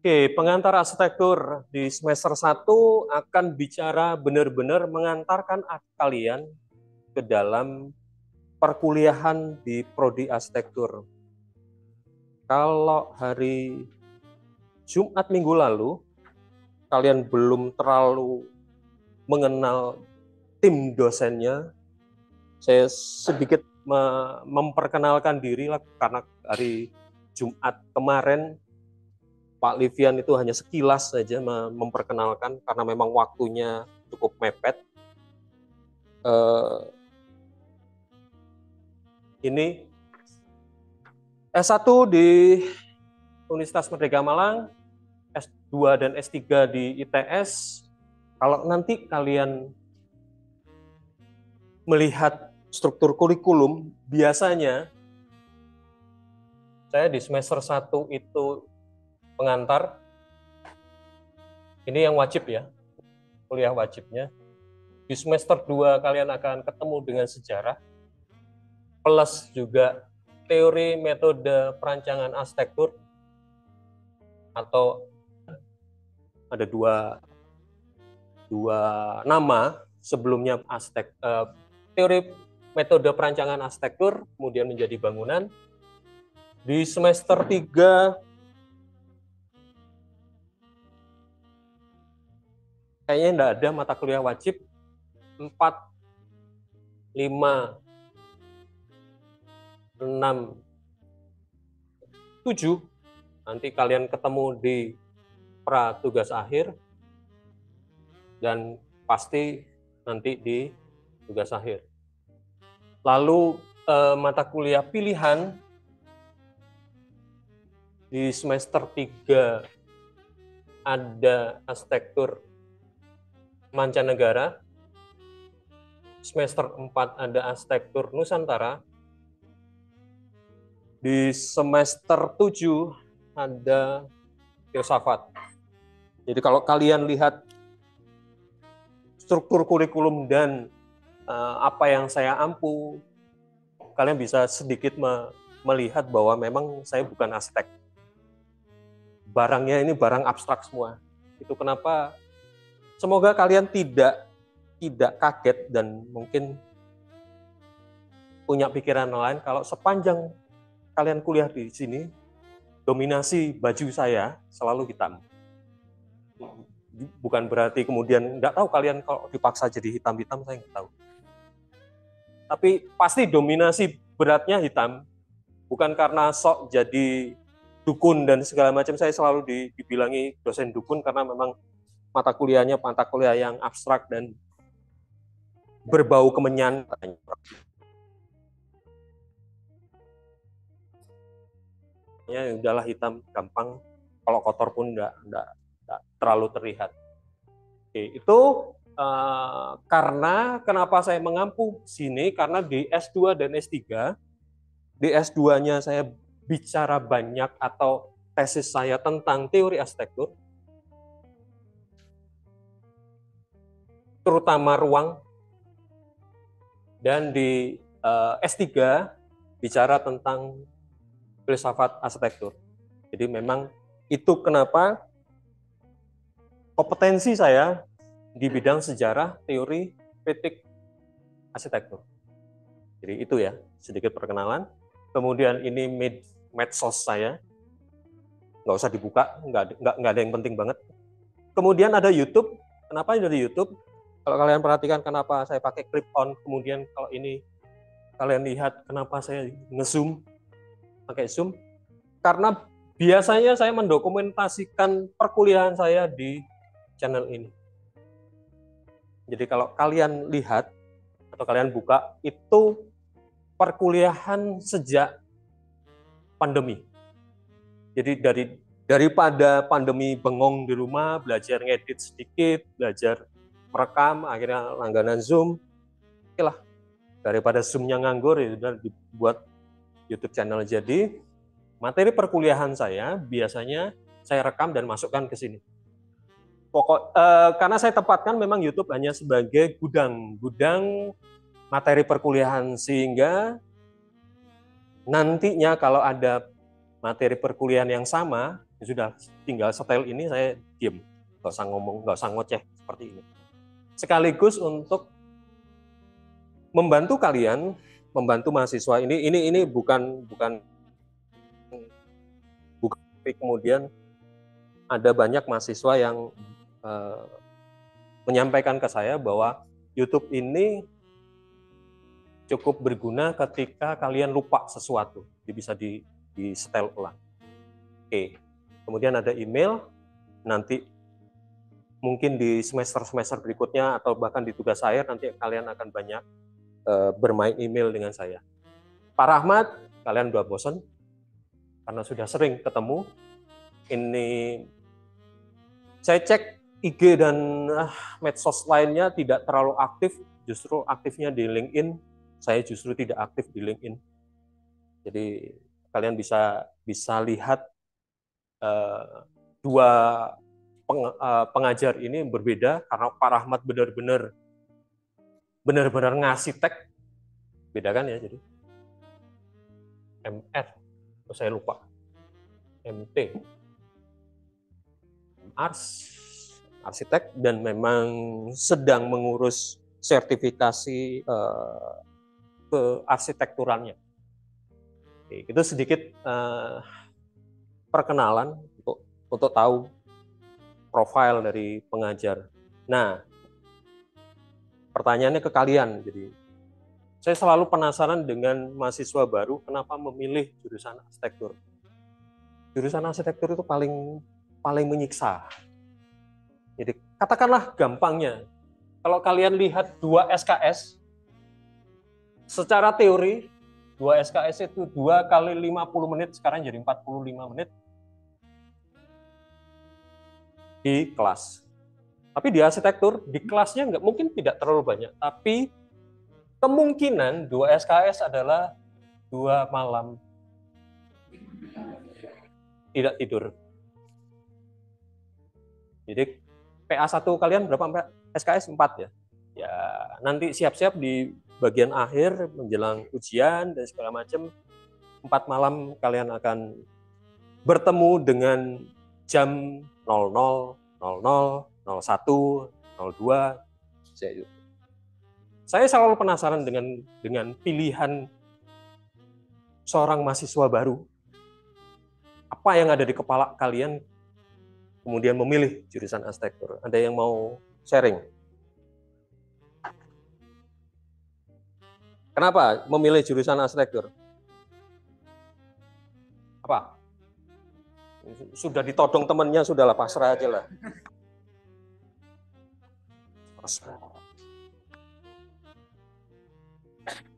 Oke, pengantar arsitektur di semester 1 akan bicara benar-benar mengantarkan kalian ke dalam perkuliahan di prodi arsitektur. Kalau hari Jumat minggu lalu, kalian belum terlalu mengenal tim dosennya, saya sedikit memperkenalkan diri lah, karena hari Jumat kemarin Pak Livian itu hanya sekilas saja memperkenalkan karena memang waktunya cukup mepet. Ini S1 di Universitas Merdeka Malang, S2 dan S3 di ITS. Kalau nanti kalian melihat struktur kurikulum, biasanya saya di semester 1 itu pengantar. Ini yang wajib ya, kuliah wajibnya. Di semester 2 kalian akan ketemu dengan sejarah, plus juga teori metode perancangan arsitektur, atau ada dua nama sebelumnya, teori metode perancangan arsitektur, kemudian menjadi bangunan. Di semester 3 kayaknya tidak ada mata kuliah wajib. 4, 5, 6, 7 nanti kalian ketemu di pra tugas akhir, dan pasti nanti di tugas akhir. Lalu mata kuliah pilihan di semester 3 ada arsitektur mancanegara, semester 4 ada arsitektur Nusantara, di semester 7 ada filsafat. Jadi kalau kalian lihat struktur kurikulum dan apa yang saya ampu, kalian bisa sedikit melihat bahwa memang saya bukan arsitek. Barangnya ini barang abstrak semua. Itu kenapa semoga kalian tidak kaget dan mungkin punya pikiran lain kalau sepanjang kalian kuliah di sini, dominasi baju saya selalu hitam. Bukan berarti kemudian nggak tahu kalian kalau dipaksa jadi hitam-hitam, saya nggak tahu. Tapi pasti dominasi beratnya hitam, bukan karena sok jadi dukun dan segala macam. Saya selalu dibilangi dosen dukun karena memang mata kuliahnya mata kuliah yang abstrak dan berbau kemenyan. Ya udahlah, hitam gampang, kalau kotor pun nggak terlalu terlihat. Oke, itu karena kenapa saya mengampu sini, karena di S2 dan S3, di S2-nya saya bicara banyak atau tesis saya tentang teori arsitektur, terutama ruang, dan di S3 bicara tentang filsafat arsitektur. Jadi memang itu kenapa kompetensi saya di bidang sejarah, teori, kritik, arsitektur. Jadi itu ya, sedikit perkenalan. Kemudian ini medsos saya, nggak usah dibuka, nggak ada yang penting banget. Kemudian ada YouTube. Kenapa ada YouTube? Kalau kalian perhatikan kenapa saya pakai clip on, kemudian kalau ini kalian lihat kenapa saya nge-zoom, pakai zoom, karena biasanya saya mendokumentasikan perkuliahan saya di channel ini. Jadi kalau kalian lihat atau kalian buka, itu perkuliahan sejak pandemi. Jadi daripada pandemi bengong di rumah, belajar ngedit sedikit, belajar merekam, akhirnya langganan Zoom, okelah, daripada Zoom-nya nganggur, ya sudah dibuat YouTube channel. Jadi materi perkuliahan saya biasanya saya rekam dan masukkan ke sini. Karena saya tempatkan memang YouTube hanya sebagai gudang materi perkuliahan, sehingga nantinya kalau ada materi perkuliahan yang sama, Ya sudah, tinggal setel ini saya diem, nggak usah ngomong, nggak usah ngoceh seperti ini. Sekaligus untuk membantu kalian, membantu mahasiswa ini bukan kemudian ada banyak mahasiswa yang menyampaikan ke saya bahwa YouTube ini cukup berguna ketika kalian lupa sesuatu, bisa di setel ulang. Oke. Kemudian ada email, nanti mungkin di semester-semester berikutnya atau bahkan di tugas akhir nanti kalian akan banyak bermain email dengan saya. Pak Rahmat, kalian udah bosan karena sudah sering ketemu. Ini saya cek IG dan medsos lainnya tidak terlalu aktif, justru aktifnya di LinkedIn. Saya justru tidak aktif di LinkedIn. Jadi kalian bisa lihat dua pengajar ini berbeda karena Pak Rahmat benar-benar ngasih tag, beda kan ya. Jadi MR, saya lupa, MT, arsitek, dan memang sedang mengurus sertifikasi ke arsitekturalnya. Oke, itu sedikit perkenalan untuk tahu profil dari pengajar. Nah, pertanyaannya ke kalian. Jadi, saya selalu penasaran dengan mahasiswa baru, kenapa memilih jurusan arsitektur. Jurusan arsitektur itu paling menyiksa. Jadi, katakanlah gampangnya, kalau kalian lihat 2 SKS, secara teori, 2 SKS itu 2 kali 50 menit, sekarang jadi 45 menit di kelas. Tapi di arsitektur, di kelasnya nggak mungkin tidak terlalu banyak, tapi kemungkinan 2 SKS adalah 2 malam tidak tidur. Jadi PA1 kalian berapa, Mbak? SKS 4 ya? Ya, nanti siap-siap di bagian akhir menjelang ujian dan segala macam, 4 malam kalian akan bertemu dengan jam 00, 00, 01, 02. Saya selalu penasaran dengan pilihan seorang mahasiswa baru. Apa yang ada di kepala kalian kemudian memilih jurusan arsitektur? Ada yang mau sharing? Kenapa memilih jurusan arsitektur? Apa? Sudah ditodong temannya, sudahlah pasrah aja lah. Pasrah.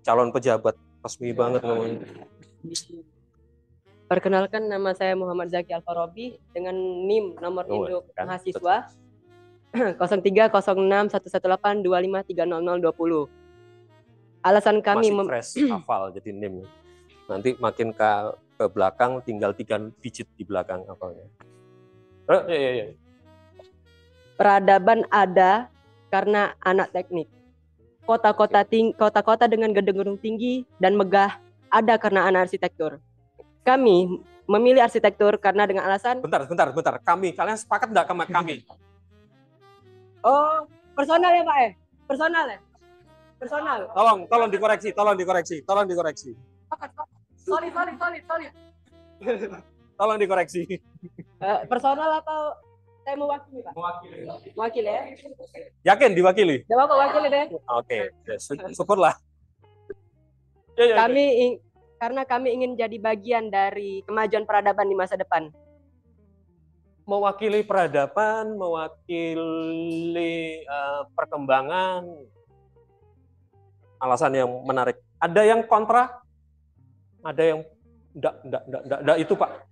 Calon pejabat, resmi banget ngomongnya. Perkenalkan, nama saya Muhammad Zaki Alfarobi dengan NIM nomor induk mahasiswa 03061182530020. Alasan kami masih fresh hafal jadi NIM. Nanti makin ke belakang tinggal 3 digit di belakang hafalnya. Ya. Peradaban ada karena anak teknik. Kota-kota dengan gedung-gedung tinggi dan megah ada karena anak arsitektur. Kami memilih arsitektur karena dengan alasan... Bentar. Kalian sepakat nggak sama kami? Oh, personal ya Pak? Personal ya? Personal. Tolong dikoreksi. Sorry. Tolong dikoreksi. Personal atau saya mewakili Pak? Mewakili ya? Yakin diwakili? Tidak apa-apa, wakili deh. Oke, syukurlah. Ya. Karena kami ingin jadi bagian dari kemajuan peradaban di masa depan. Mewakili peradaban, mewakili perkembangan. Alasan yang menarik. Ada yang kontra, ada yang enggak itu Pak.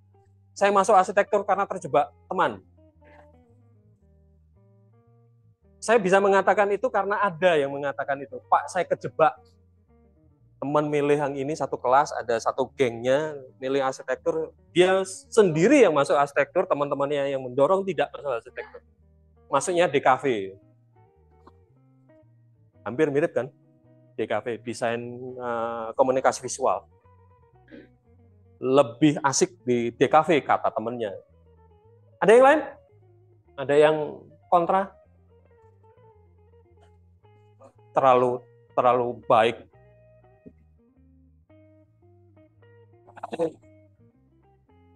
Saya masuk arsitektur karena terjebak teman. Saya bisa mengatakan itu karena ada yang mengatakan itu. Pak, saya kejebak. Teman milih yang ini satu kelas, ada satu gengnya milih arsitektur, dia sendiri yang masuk arsitektur, teman-temannya yang mendorong tidak masuk arsitektur. Masuknya DKV. Hampir mirip kan? DKV, desain komunikasi visual. Lebih asik di DKV kata temannya. Ada yang lain? Ada yang kontra? Terlalu baik.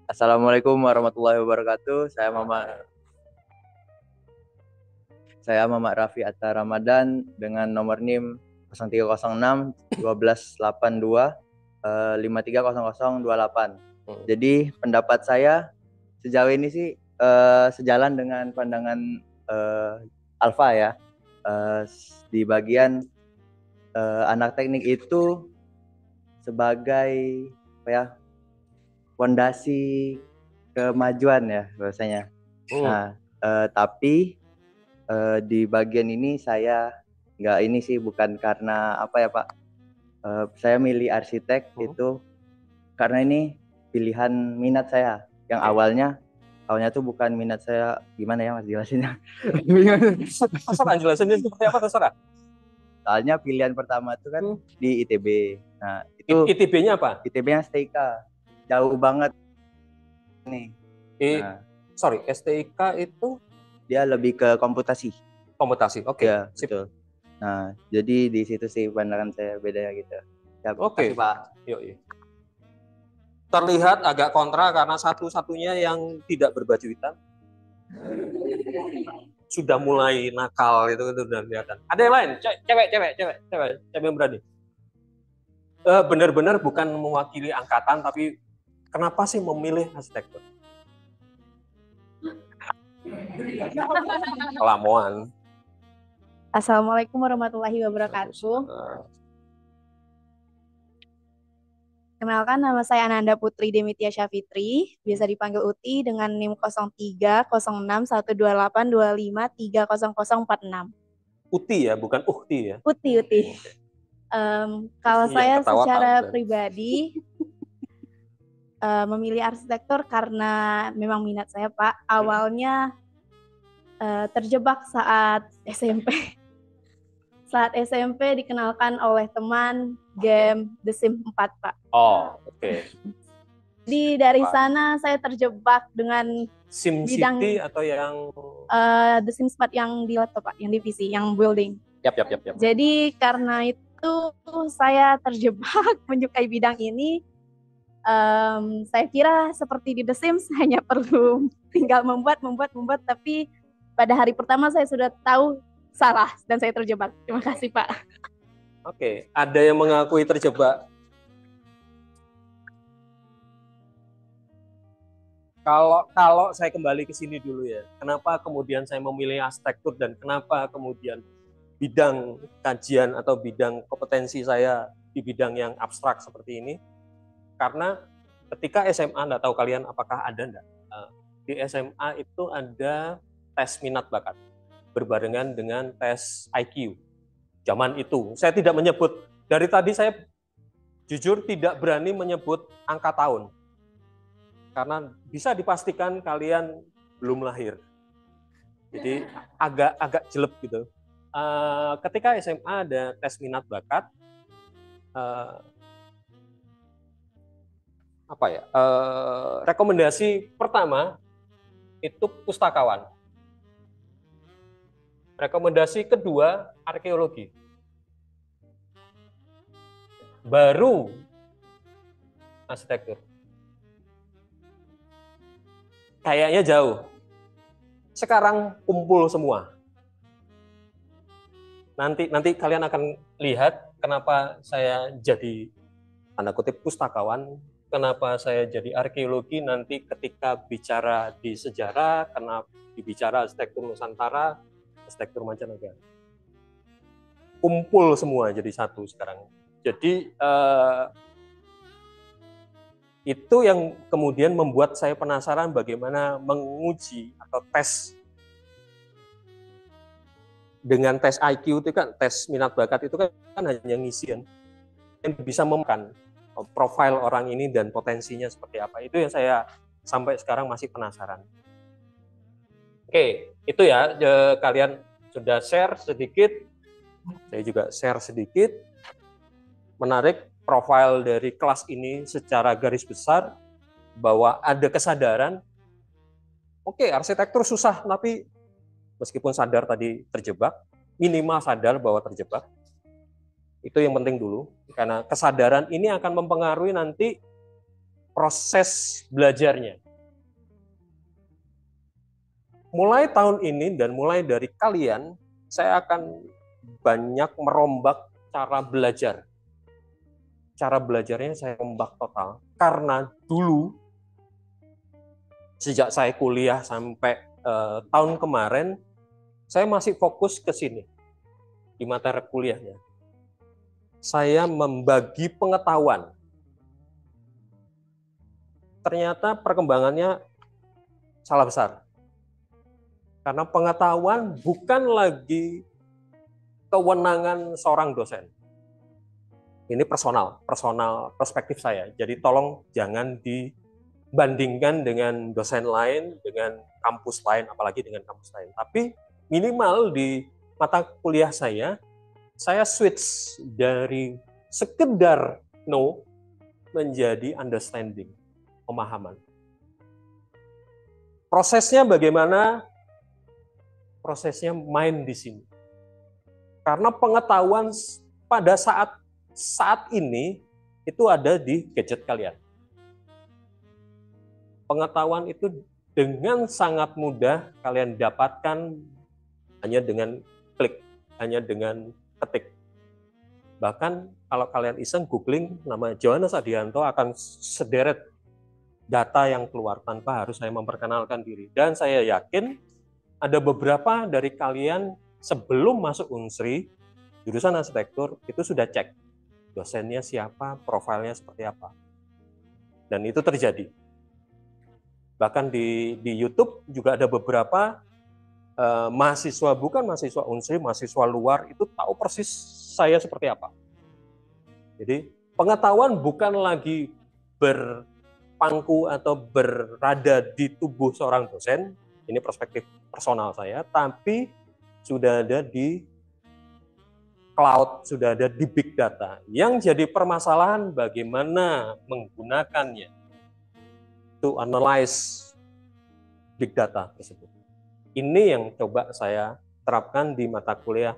Assalamualaikum warahmatullahi wabarakatuh. Saya Muhammad Raffi Atta Ramadan dengan nomor NIM 0306 1282 530028. Jadi pendapat saya sejauh ini sih sejalan dengan pandangan Alfa ya. Di bagian anak teknik itu sebagai apa ya, fondasi kemajuan ya bahasanya. Nah, tapi di bagian ini saya nggak ini sih, bukan karena apa ya Pak. Saya milih arsitek itu karena ini pilihan minat saya. Yang awalnya tuh bukan minat saya, gimana ya Mas jelasinnya? Terserah jelasinnya seperti apa, terserah. Soalnya pilihan pertama itu kan di ITB. Nah, itu ITB-nya apa? ITB-nya STIK. Jauh banget nih. Sorry, STIK itu dia lebih ke komputasi. Komputasi, oke. Ya, betul. Nah, jadi di situ sih pandangan saya bedanya gitu. Ya, oke, Pak. Yuk. Terlihat agak kontra karena satu-satunya yang tidak berbaju hitam sudah mulai nakal, itu udah kelihatan. Ada yang lain? Cewek yang berani. Benar-benar bukan mewakili angkatan, tapi kenapa sih memilih arsitektur? Kelamuan. Assalamualaikum warahmatullahi wabarakatuh. Kenalkan, nama saya Ananda Putri Demitya Syafitri, biasa dipanggil Uti dengan NIM 03061282530046. Uti ya, bukan Uhti ya? Uti. Kalau saya secara pribadi memilih arsitektur karena memang minat saya Pak. Awalnya terjebak saat SMP. Saat SMP dikenalkan oleh teman game The Sims 4, Pak. Oh, oke. Dari sana saya terjebak dengan bidang SimCity atau yang The Sims 4 yang di laptop, Pak, yang di PC, yang building. Yap. Jadi karena itu saya terjebak menyukai bidang ini. Saya kira seperti di The Sims hanya perlu tinggal membuat, tapi pada hari pertama saya sudah tahu salah dan saya terjebak. Terima kasih Pak. Oke, ada yang mengakui terjebak. Kalau saya kembali ke sini dulu ya, kenapa kemudian saya memilih arsitektur dan kenapa kemudian bidang kajian atau bidang kompetensi saya di bidang yang abstrak seperti ini? Karena ketika SMA, nggak tahu kalian apakah ada enggak, di SMA itu ada tes minat bakat berbarengan dengan tes IQ. Zaman itu, saya tidak menyebut, dari tadi saya jujur tidak berani menyebut angka tahun. Karena bisa dipastikan kalian belum lahir. Jadi agak jelek gitu. Ketika SMA ada tes minat bakat, rekomendasi pertama itu pustakawan. Rekomendasi kedua arkeologi. Baru arsitektur. Kayaknya jauh. Sekarang kumpul semua. Nanti kalian akan lihat kenapa saya jadi tanda kutip pustakawan, kenapa saya jadi arkeologi nanti ketika bicara di sejarah, kenapa bicara arsitektur Nusantara, arsitektur mancanegara. Kumpul semua jadi satu sekarang. Jadi itu yang kemudian membuat saya penasaran bagaimana menguji atau tes dengan tes IQ itu kan, tes minat bakat itu kan hanya ngisian yang bisa memakan profil orang ini dan potensinya seperti apa. Itu yang saya sampai sekarang masih penasaran. Oke, itu ya, kalian sudah share sedikit, saya juga share sedikit. Menarik profil dari kelas ini secara garis besar bahwa ada kesadaran Oke, arsitektur susah, tapi meskipun sadar tadi terjebak, minimal sadar bahwa terjebak. Itu yang penting dulu, karena kesadaran ini akan mempengaruhi nanti proses belajarnya. Mulai tahun ini dan mulai dari kalian, saya akan banyak merombak cara belajar. Cara belajarnya saya rombak total. Karena dulu, sejak saya kuliah sampai tahun kemarin, saya masih fokus ke sini, di materi kuliahnya. Saya membagi pengetahuan. Ternyata perkembangannya salah besar. Karena pengetahuan bukan lagi kewenangan seorang dosen. Ini personal perspektif saya. Jadi tolong jangan dibandingkan dengan dosen lain, dengan kampus lain, apalagi dengan kampus lain. Tapi minimal di mata kuliah saya switch dari sekedar know menjadi understanding, pemahaman. Prosesnya bagaimana? Prosesnya main di sini. Karena pengetahuan pada saat ini itu ada di gadget kalian. Pengetahuan itu dengan sangat mudah kalian dapatkan hanya dengan klik, hanya dengan ketik. Bahkan kalau kalian iseng googling nama Johannes Adianto akan sederet data yang keluar tanpa harus saya memperkenalkan diri. Dan saya yakin ada beberapa dari kalian sebelum masuk Unsri, jurusan arsitektur, itu sudah cek dosennya siapa, profilnya seperti apa. Dan itu terjadi. Bahkan di YouTube juga ada beberapa mahasiswa, bukan mahasiswa Unsri, mahasiswa luar, itu tahu persis saya seperti apa. Jadi pengetahuan bukan lagi berpangku atau berada di tubuh seorang dosen, ini perspektif personal saya, tapi sudah ada di cloud, sudah ada di big data. Yang jadi permasalahan bagaimana menggunakannya to analyze big data tersebut. Ini yang coba saya terapkan di mata kuliah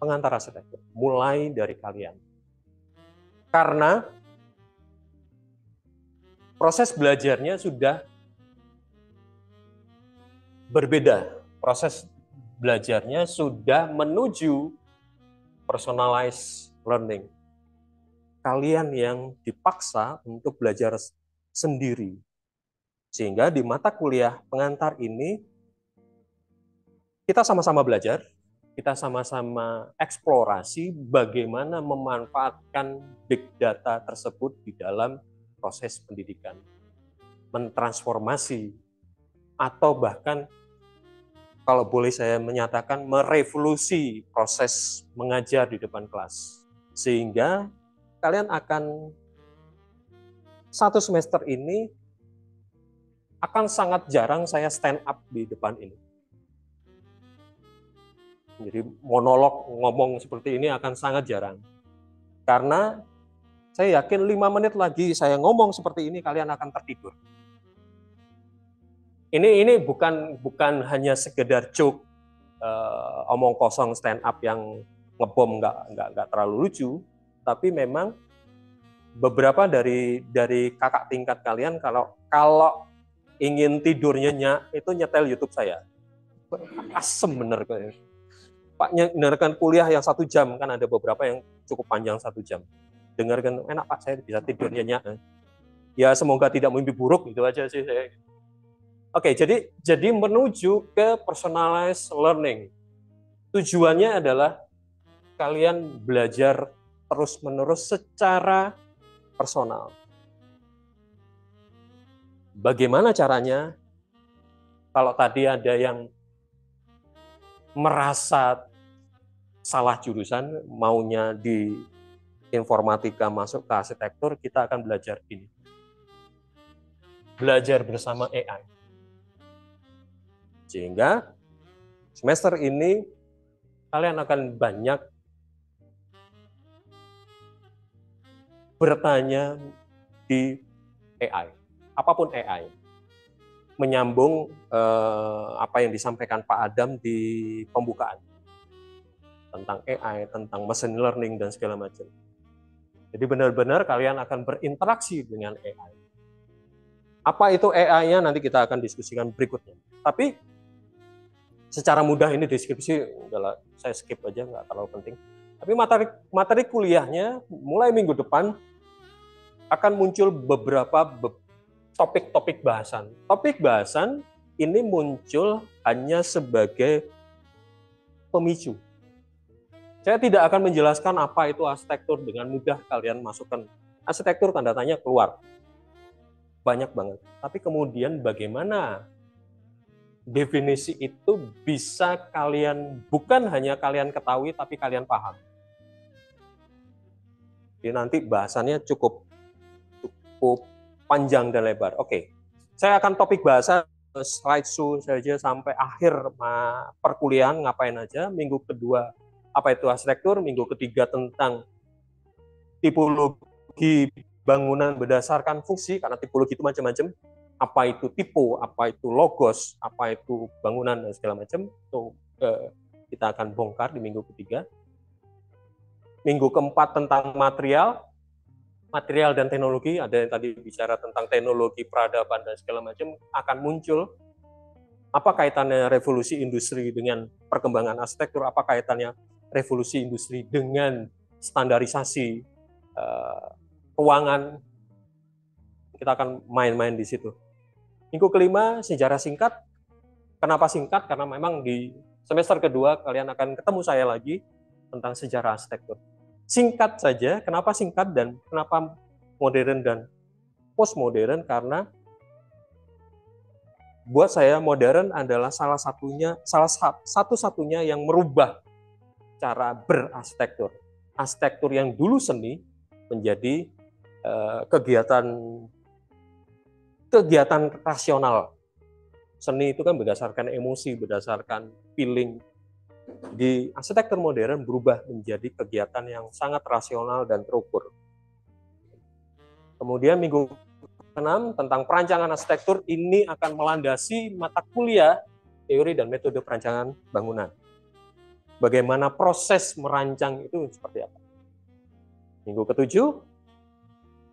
pengantar arsitektur, mulai dari kalian. Karena proses belajarnya sudah berbeda. Proses belajarnya sudah menuju personalized learning. Kalian yang dipaksa untuk belajar sendiri. Sehingga di mata kuliah pengantar ini, kita sama-sama belajar, kita sama-sama eksplorasi bagaimana memanfaatkan big data tersebut di dalam proses pendidikan. Mentransformasi, atau bahkan kalau boleh saya menyatakan merevolusi proses mengajar di depan kelas. Sehingga kalian akan satu semester ini akan sangat jarang saya stand up di depan ini. Jadi monolog ngomong seperti ini akan sangat jarang. Karena saya yakin 5 menit lagi saya ngomong seperti ini kalian akan tertidur. Ini bukan hanya sekedar joke, omong kosong stand up yang ngebom nggak terlalu lucu, tapi memang beberapa dari kakak tingkat kalian kalau ingin tidur nyenyak itu nyetel YouTube saya. Asem bener kok. Pak dengarkan kuliah yang 1 jam, kan ada beberapa yang cukup panjang 1 jam. Dengarkan, enak Pak, saya bisa tidur nyenyak. Ya semoga tidak mimpi buruk, itu aja sih saya. Oke, jadi menuju ke personalized learning. Tujuannya adalah kalian belajar terus-menerus secara personal. Bagaimana caranya? Kalau tadi ada yang merasa salah jurusan, maunya di informatika masuk ke arsitektur, kita akan belajar ini. Belajar bersama AI. Sehingga semester ini kalian akan banyak bertanya di AI, apapun AI. menyambung apa yang disampaikan Pak Adam di pembukaan tentang AI, tentang machine learning dan segala macam. Jadi benar-benar kalian akan berinteraksi dengan AI. Apa itu AI-nya nanti kita akan diskusikan berikutnya. Tapi secara mudah ini deskripsi, udahlah, saya skip aja, nggak terlalu penting. Tapi materi kuliahnya mulai minggu depan akan muncul beberapa topik-topik bahasan. Topik bahasan ini muncul hanya sebagai pemicu. Saya tidak akan menjelaskan apa itu arsitektur, dengan mudah kalian masukkan arsitektur tanda tanya keluar. Banyak banget. Tapi kemudian bagaimana definisi itu bisa kalian, bukan hanya kalian ketahui, tapi kalian paham. Jadi nanti bahasannya cukup panjang dan lebar. Oke, saya akan topik bahasa slideshow saja sampai akhir perkuliahan ngapain aja. Minggu kedua apa itu arsitektur, minggu ketiga tentang tipologi bangunan berdasarkan fungsi, karena tipologi itu macam-macam. Apa itu tipe, apa itu logos, apa itu bangunan dan segala macam. So, kita akan bongkar di minggu ketiga. Minggu keempat tentang material dan teknologi. Ada yang tadi bicara tentang teknologi peradaban dan segala macam, akan muncul. Apa kaitannya revolusi industri dengan perkembangan arsitektur? Apa kaitannya revolusi industri dengan standarisasi ruangan? Kita akan main-main di situ. Minggu kelima, sejarah singkat. Kenapa singkat? Karena memang di semester kedua kalian akan ketemu saya lagi tentang sejarah arsitektur. Singkat saja. Kenapa singkat dan kenapa modern dan postmodern? Karena buat saya modern adalah salah satu-satunya yang merubah cara berarsitektur. Arsitektur yang dulu seni menjadi kegiatan rasional. Seni itu kan berdasarkan emosi, berdasarkan feeling. Di arsitektur modern berubah menjadi kegiatan yang sangat rasional dan terukur. Kemudian minggu ke-6 tentang perancangan arsitektur, ini akan melandasi mata kuliah teori dan metode perancangan bangunan. Bagaimana proses merancang itu seperti apa. Minggu ke-7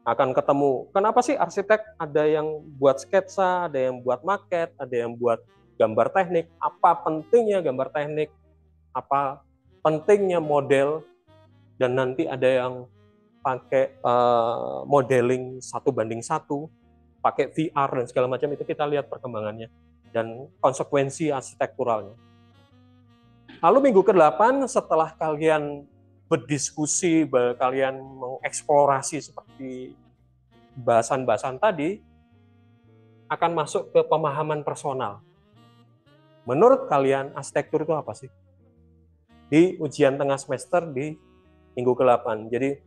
akan ketemu, kenapa sih arsitek ada yang buat sketsa, ada yang buat maket, ada yang buat gambar teknik, apa pentingnya gambar teknik, apa pentingnya model, dan nanti ada yang pakai modeling 1:1, pakai VR dan segala macam, itu kita lihat perkembangannya dan konsekuensi arsitekturalnya. Lalu minggu ke-8 setelah kalian berdiskusi, kalian mengeksplorasi seperti bahasan-bahasan tadi, akan masuk ke pemahaman personal. Menurut kalian arsitektur itu apa sih? Di ujian tengah semester di minggu ke-8. Jadi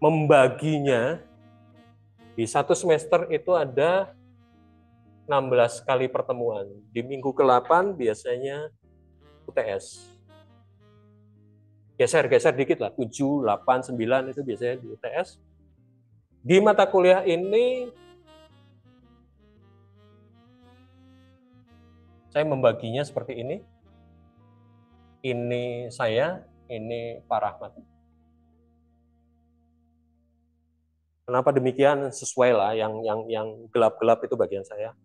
membaginya di satu semester itu ada 16 kali pertemuan. Di minggu ke-8 biasanya UTS. Geser dikit lah, 7, 8, 9 itu biasanya di UTS. Di mata kuliah ini saya membaginya seperti ini. Ini saya, ini Pak Rahmat. Kenapa demikian? Sesuai lah, yang gelap-gelap itu bagian saya.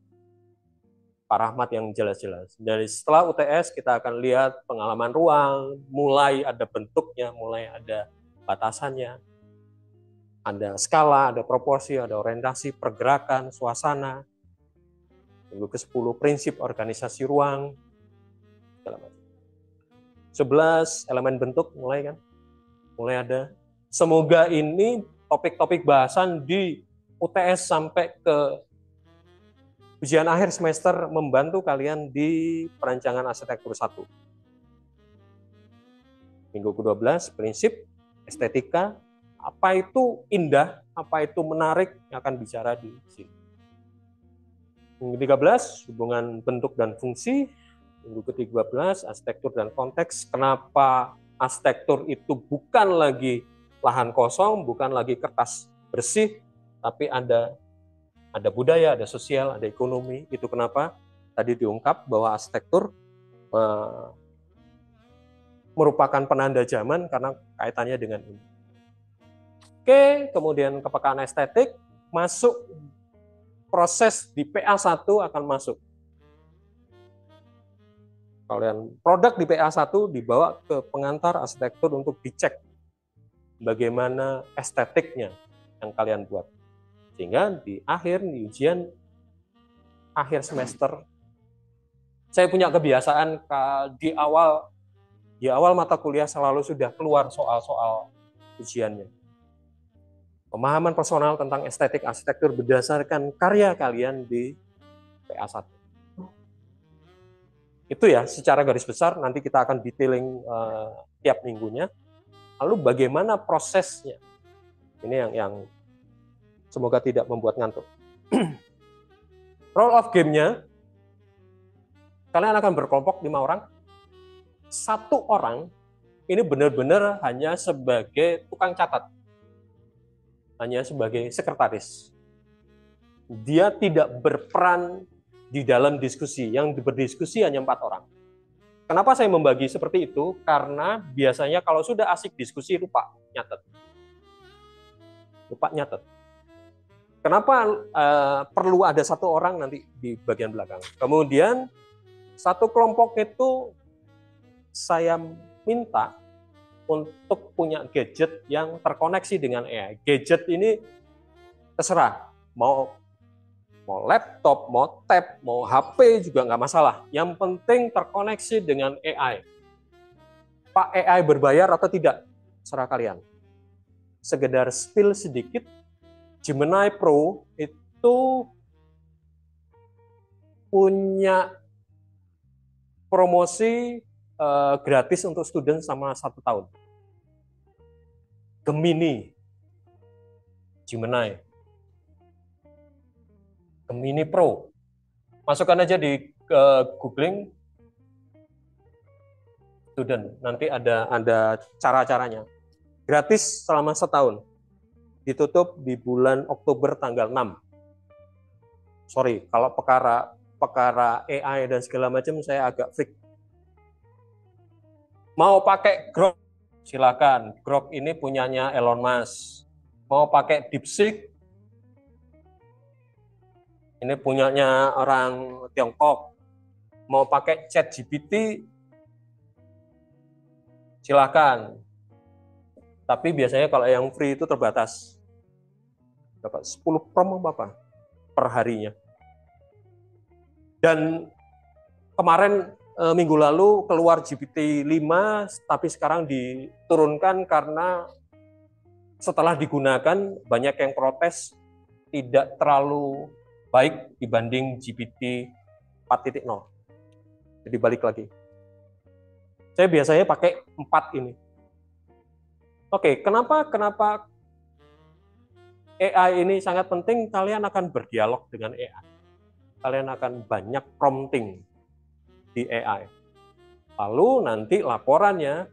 Pak Rahmat yang jelas-jelas. Dari setelah UTS kita akan lihat pengalaman ruang, mulai ada bentuknya, mulai ada batasannya, ada skala, ada proporsi, ada orientasi, pergerakan, suasana. Minggu ke-10 prinsip organisasi ruang, segala macam. 11 elemen bentuk mulai kan, mulai ada. Semoga ini topik-topik bahasan di UTS sampai ke ujian akhir semester membantu kalian di perancangan arsitektur 1. Minggu ke-12, prinsip, estetika, apa itu indah, apa itu menarik, yang akan bicara di sini. Minggu 13, hubungan bentuk dan fungsi. Minggu ke-13, arsitektur dan konteks. Kenapa arsitektur itu bukan lagi lahan kosong, bukan lagi kertas bersih, tapi ada Ada budaya, ada sosial, ada ekonomi. Itu kenapa tadi diungkap bahwa arsitektur merupakan penanda zaman karena kaitannya dengan ini. Oke, kemudian kepekaan estetik, masuk proses di PA1 akan masuk. Kalian produk di PA1 dibawa ke pengantar arsitektur untuk dicek bagaimana estetiknya yang kalian buat. Sehingga di ujian akhir semester, saya punya kebiasaan di awal mata kuliah selalu sudah keluar soal-soal ujiannya. Pemahaman personal tentang estetik arsitektur berdasarkan karya kalian di PA1. Itu ya secara garis besar, nanti kita akan detailing tiap minggunya. Lalu bagaimana prosesnya? Ini yang semoga tidak membuat ngantuk. Role of game-nya, kalian akan berkelompok 5 orang. 1 orang ini benar-benar hanya sebagai tukang catat. Hanya sebagai sekretaris. Dia tidak berperan di dalam diskusi. Yang berdiskusi hanya 4 orang. Kenapa saya membagi seperti itu? Karena biasanya kalau sudah asik diskusi lupa nyatet. Kenapa perlu ada 1 orang nanti di bagian belakang? Kemudian 1 kelompok itu saya minta untuk punya gadget yang terkoneksi dengan AI. Gadget ini terserah, mau laptop, mau tab, mau HP juga nggak masalah. Yang penting terkoneksi dengan AI. Pak, AI berbayar atau tidak? Terserah kalian. Sekedar spill sedikit, Gemini Pro itu punya promosi gratis untuk student sama 1 tahun. Gemini Pro. Masukkan aja di googling student. Nanti ada cara-caranya. Gratis selama 1 tahun. Ditutup di bulan Oktober tanggal 6. Sorry, kalau perkara AI dan segala macam saya agak freak. Mau pakai Grok, silakan. Grok ini punyanya Elon Musk. Mau pakai DeepSeek, ini punyanya orang Tiongkok. Mau pakai ChatGPT, silakan. Tapi biasanya kalau yang free itu terbatas. Dapat 10 promo apa per harinya. Dan kemarin minggu lalu keluar GPT-5, tapi sekarang diturunkan karena setelah digunakan banyak yang protes tidak terlalu baik dibanding GPT 4.0. Jadi balik lagi. Saya biasanya pakai 4 ini. Oke, kenapa AI ini sangat penting? Kalian akan berdialog dengan AI. Kalian akan banyak prompting di AI. Lalu nanti laporannya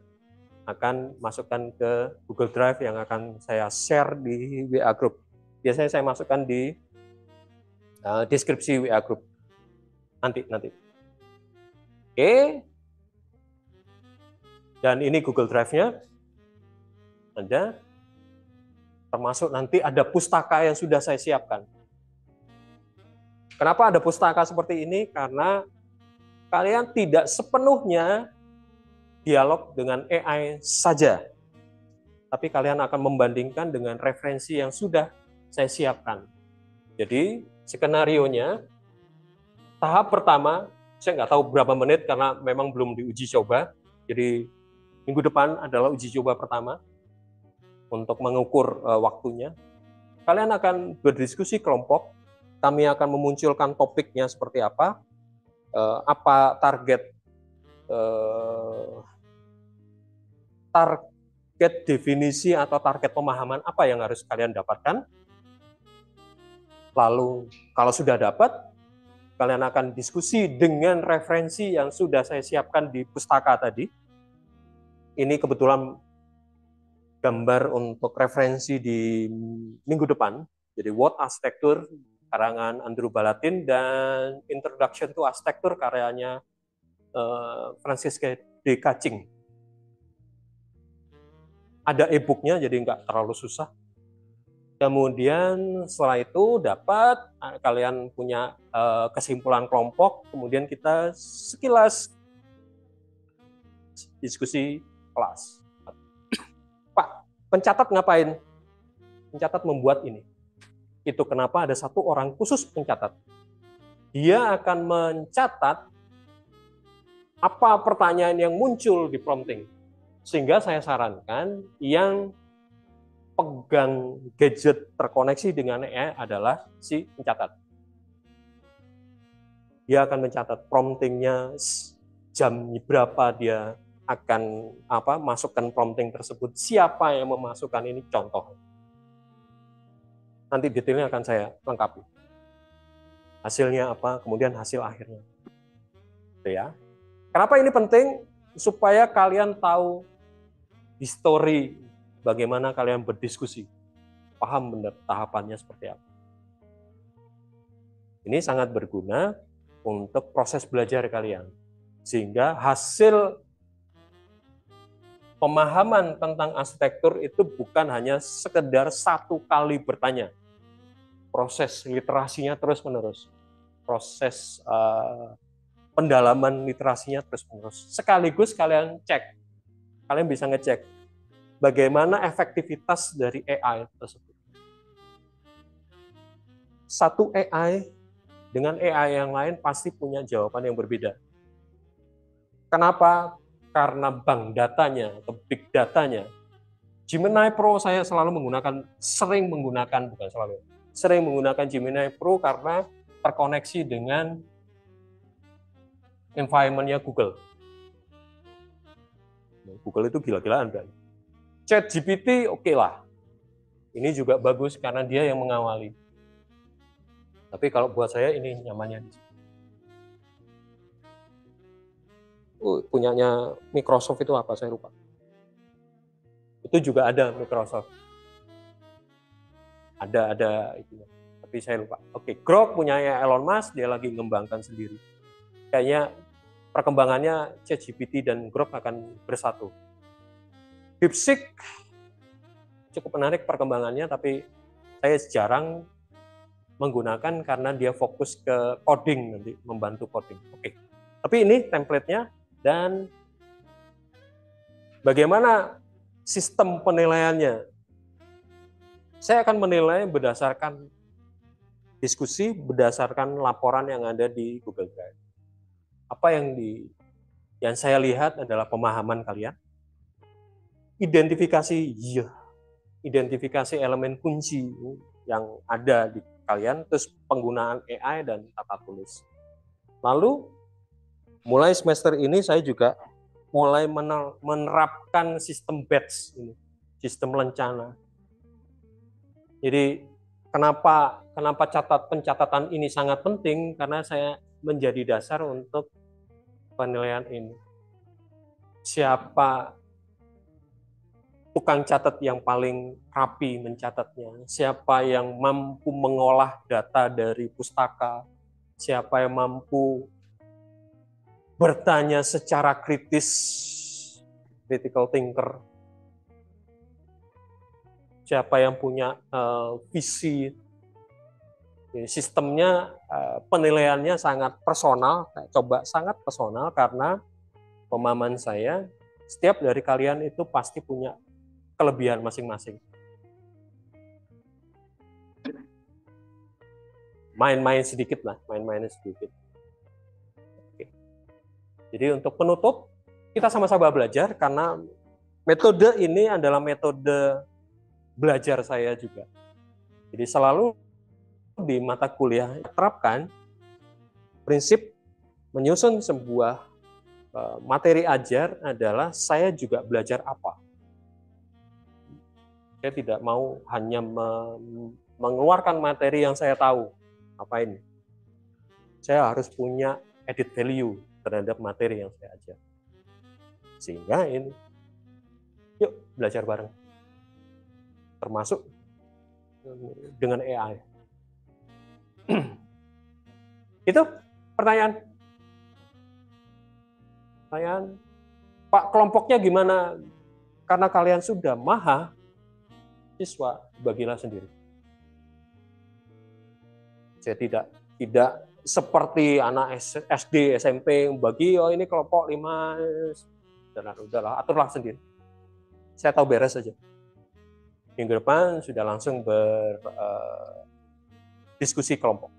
akan masukkan ke Google Drive yang akan saya share di WA Group. Biasanya saya masukkan di deskripsi WA Group. Nanti. Oke. Dan ini Google Drive-nya. Ada. Termasuk nanti ada pustaka yang sudah saya siapkan. Kenapa ada pustaka seperti ini? Karena kalian tidak sepenuhnya dialog dengan AI saja. Tapi kalian akan membandingkan dengan referensi yang sudah saya siapkan. Jadi, skenarionya, tahap pertama, saya nggak tahu berapa menit karena memang belum diuji coba. Jadi, minggu depan adalah uji coba pertama untuk mengukur waktunya. Kalian akan berdiskusi kelompok, kami akan memunculkan topiknya seperti apa target definisi atau target pemahaman apa yang harus kalian dapatkan. Lalu kalau sudah dapat, kalian akan diskusi dengan referensi yang sudah saya siapkan di pustaka tadi. Ini kebetulan gambar untuk referensi di minggu depan. Jadi What Architecture karangan Andrew Balatin, dan Introduction to Architecture karyanya Francisca D. Kaching. Ada e-booknya, jadi nggak terlalu susah. Kemudian setelah itu dapat, kalian punya kesimpulan kelompok, kemudian kita sekilas diskusi kelas. Pak, pencatat ngapain? Pencatat membuat ini. Itu kenapa ada satu orang khusus pencatat. Dia akan mencatat apa pertanyaan yang muncul di prompting. Sehingga saya sarankan yang pegang gadget terkoneksi dengan AI adalah si pencatat. Dia akan mencatat promptingnya, jam berapa dia akan masukkan prompting tersebut, siapa yang memasukkan ini, contoh. Nanti detailnya akan saya lengkapi. Hasilnya apa, kemudian hasil akhirnya. Gitu ya. Kenapa ini penting? Supaya kalian tahu history bagaimana kalian berdiskusi, paham benar tahapannya seperti apa. Ini sangat berguna untuk proses belajar kalian, sehingga hasil pemahaman tentang arsitektur itu bukan hanya sekedar satu kali bertanya. Proses literasinya terus-menerus, proses pendalaman literasinya terus-menerus. Sekaligus kalian cek, kalian bisa ngecek bagaimana efektivitas dari AI tersebut. Satu AI dengan AI yang lain pasti punya jawaban yang berbeda. Kenapa? Karena bank datanya atau big datanya. Gemini Pro saya sering menggunakan Gemini Pro karena terkoneksi dengan environment-nya Google. Google itu gila-gilaan kan. ChatGPT oke lah. Ini juga bagus karena dia yang mengawali. Tapi kalau buat saya ini nyamannya di sini. Punyanya Microsoft itu apa? Saya lupa. Itu juga ada Microsoft. Ada itu. Tapi saya lupa. Oke, Grok punyanya Elon Musk, dia lagi mengembangkan sendiri. Kayaknya perkembangannya ChatGPT dan Grok akan bersatu. DeepSeek cukup menarik perkembangannya, tapi saya jarang menggunakan karena dia fokus ke coding, nanti membantu coding. Oke. Tapi ini template-nya, dan bagaimana sistem penilaiannya. Saya akan menilai berdasarkan diskusi, berdasarkan laporan yang ada di Google Drive. Apa yang saya lihat adalah pemahaman kalian, identifikasi elemen kunci yang ada di kalian, terus penggunaan AI dan tata tulis. Lalu mulai semester ini saya juga mulai menerapkan sistem batch ini, sistem lencana. Jadi kenapa pencatatan ini sangat penting, karena saya menjadi dasar untuk penilaian ini. Siapa tukang catat yang paling rapi mencatatnya, siapa yang mampu mengolah data dari pustaka, siapa yang mampu bertanya secara kritis, critical thinker, siapa yang punya visi. Sistemnya, penilaiannya sangat personal, sangat personal, karena pemahaman saya, setiap dari kalian itu pasti punya kelebihan masing-masing. Main-main sedikit. Oke. Jadi untuk penutup, kita sama-sama belajar, karena metode ini adalah metode belajar saya juga. Jadi selalu di mata kuliah terapkan prinsip menyusun sebuah materi ajar adalah saya juga belajar apa. Saya tidak mau hanya mengeluarkan materi yang saya tahu. Apa ini? Saya harus punya added value terhadap materi yang saya ajar. Sehingga ini, yuk belajar bareng. Termasuk dengan AI. Itu pertanyaan. Pak, kelompoknya gimana? Karena kalian sudah maha, siswa bagilah sendiri. Saya tidak seperti anak SD, SMP bagi, oh ini kelompok 5, udahlah, aturlah sendiri. Saya tahu beres saja. Minggu depan sudah langsung berdiskusi kelompok.